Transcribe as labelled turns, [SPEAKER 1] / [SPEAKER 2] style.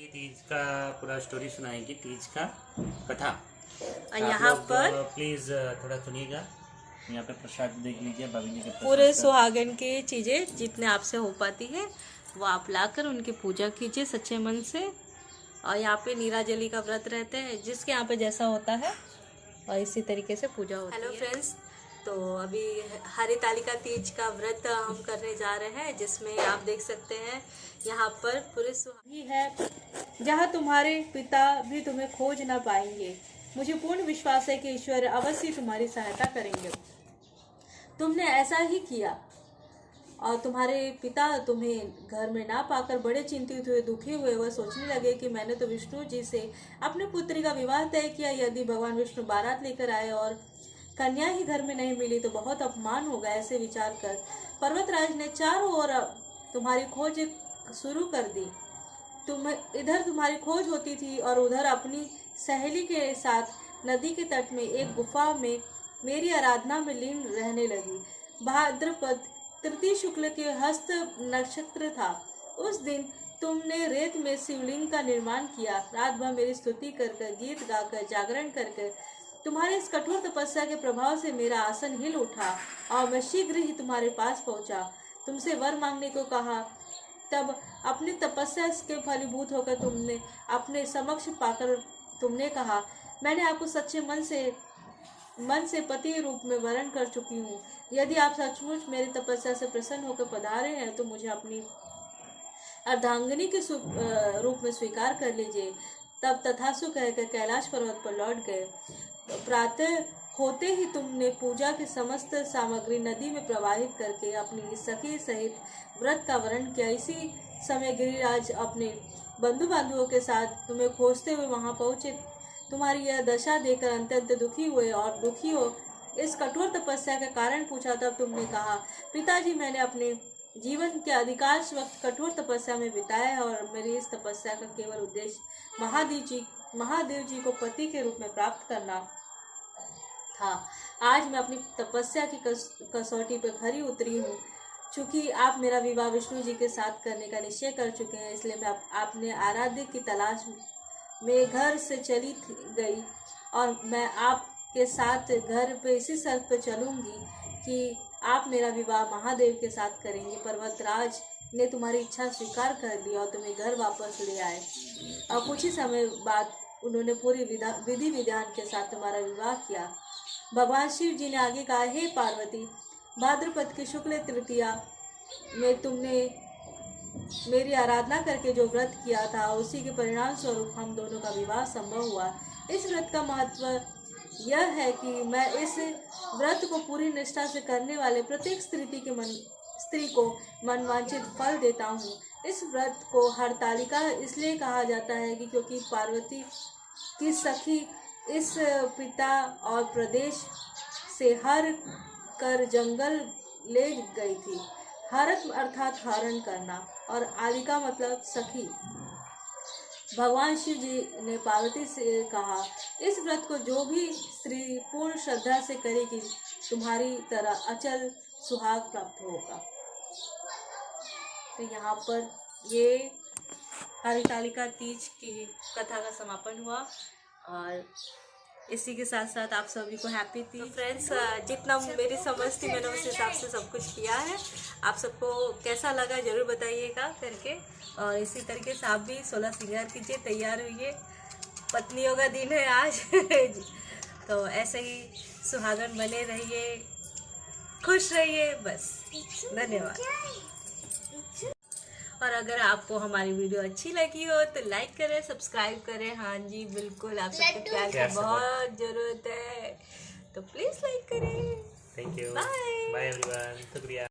[SPEAKER 1] तीज का पूरा स्टोरी सुनाएंगे, तीज का कथा।
[SPEAKER 2] यहाँ पर
[SPEAKER 1] प्लीज थोड़ा सुनिएगा। यहाँ पे प्रसाद देख लीजिए, भाभी जी के
[SPEAKER 2] पूरे सुहागन की चीजें जितने आपसे हो पाती है वो आप लाकर उनकी पूजा कीजिए सच्चे मन से। और यहाँ पे नीराजली का व्रत रहते हैं, जिसके यहाँ पे जैसा होता है और इसी तरीके से पूजा होती है। हेलो फ्रेंड्स, तो अभी हरितालिका तीज का व्रत हम करने जा रहे हैं, जिसमें आप देख सकते हैं यहाँ पर पूरे सुहागी है, जहाँ तुम्हारे पिता भी तुम्हें खोज ना पाएंगे। मुझे पूर्ण विश्वास है कि ईश्वर अवश्य तुम्हारी सहायता करेंगे। तुमने ऐसा ही किया और तुम्हारे पिता तुम्हें घर में ना पाकर बड़े चिंतित हुए, दुखी हुए। वह सोचने लगे कि मैंने तो विष्णु जी से अपनी पुत्री का विवाह तय किया, यदि भगवान विष्णु बारात लेकर आए और कन्या ही घर में नहीं मिली तो बहुत अपमान होगा। ऐसे विचार कर पर्वतराज ने चारों ओर तुम्हारी खोज शुरू कर दी। इधर तुम्हारी खोज होती थी और उधर अपनी सहेली के साथ नदी के तट में एक गुफा में मेरी आराधना में लीन रहने लगी। भाद्रपद तृतीय शुक्ल के हस्त नक्षत्र था। उस दिन तुमने रेत में शिवलिंग का निर्माण किया। रात भर मेरी स्तुति कर गीत गाकर जागरण कर तुम्हारे इस कठोर तपस्या के प्रभाव से मेरा आसन हिल उठा और मैं शीघ्र ही तुम्हारे पास पहुंचा। तुमसे वर मांगने को कहा, तब अपनी तपस्या के फलीभूत होकर तुमने अपने समक्ष पाकर तुमने कहा, मैंने आपको सच्चे मन से पति रूप में वरण कर चुकी हूँ। यदि आप सचमुच मेरी तपस्या से प्रसन्न होकर पधारे हैं तो मुझे अपनी अर्धांगिनी के रूप में स्वीकार कर लीजिए। तब तथास्तु कहकर कैलाश पर्वत पर लौट गए। प्रातः होते ही तुमने पूजा की समस्त सामग्री नदी में प्रवाहित करके अपनी सखी सहित व्रत का वर्ण किया। इसी समय गिरिराज अपने बंधु बांधवों के साथ तुम्हें खोजते हुए वहां पहुंचे। तुम्हारी यह दशा देखकर अत्यंत दुखी हुए और दुखी हो इस कठोर तपस्या का कारण पूछा। तब तुमने कहा, पिताजी, मैंने अपने जीवन के अधिकांश वक्त कठोर तपस्या में बिताया है और मेरी इस तपस्या का केवल उद्देश्य महादेव जी को पति के रूप में प्राप्त करना था। आज मैं अपनी तपस्या की कसौटी पर खरी उतरी हूँ। चूंकि आप मेरा विवाह विष्णु जी के साथ करने का निश्चय कर चुके हैं, इसलिए मैं आपने आराध्य की तलाश में घर से चली गई और मैं आपके साथ घर पे इसी शर्त पर चलूंगी कि आप मेरा विवाह महादेव के साथ करेंगे। पर्वतराज ने तुम्हारी इच्छा स्वीकार कर ली और तुम्हें घर वापस ले आए और कुछ ही समय बाद उन्होंने पूरी विधि विधान के साथ तुम्हारा विवाह किया। भगवान शिव जी ने आगे कहा, हे पार्वती, भाद्रपद की शुक्ल तृतीया में तुमने मेरी आराधना करके जो व्रत किया था, उसी के परिणाम स्वरूप हम दोनों का विवाह संभव हुआ। इस व्रत का महत्व यह है कि मैं इस व्रत को पूरी निष्ठा से करने वाले प्रत्येक स्त्री को मनवांछित फल देता हूँ। इस व्रत को हरतालिका इसलिए कहा जाता है कि क्योंकि पार्वती की सखी इस पिता और प्रदेश से हर कर जंगल ले गई थी। हरत अर्थात हरण करना और आलिका मतलब सखी। भगवान शिव जी ने पार्वती से कहा, इस व्रत को जो भी स्त्री पूर्ण श्रद्धा से करेगी, तुम्हारी तरह अचल सुहाग प्राप्त होगा। तो यहाँ पर ये हरितालिका तीज की कथा का समापन हुआ और इसी के साथ साथ आप सभी को हैप्पी तीज। तो फ्रेंड्स, जितना मेरी समझ थी मैंने उस हिसाब से सब कुछ किया है। आप सबको कैसा लगा जरूर बताइएगा करके, और इसी तरीके से आप भी 16 श्रृंगार कीजिए, तैयार होइए। पत्नियों का दिन है आज तो ऐसे ही सुहागन बने रहिए, खुश रहिए, बस। धन्यवाद। और अगर आपको हमारी वीडियो अच्छी लगी हो तो लाइक करें, सब्सक्राइब करें। हाँ जी, बिल्कुल, आप सबके प्यार की बहुत जरूरत है, तो प्लीज लाइक करें।
[SPEAKER 1] थैंक यू, बाय एवरीवन, शुक्रिया।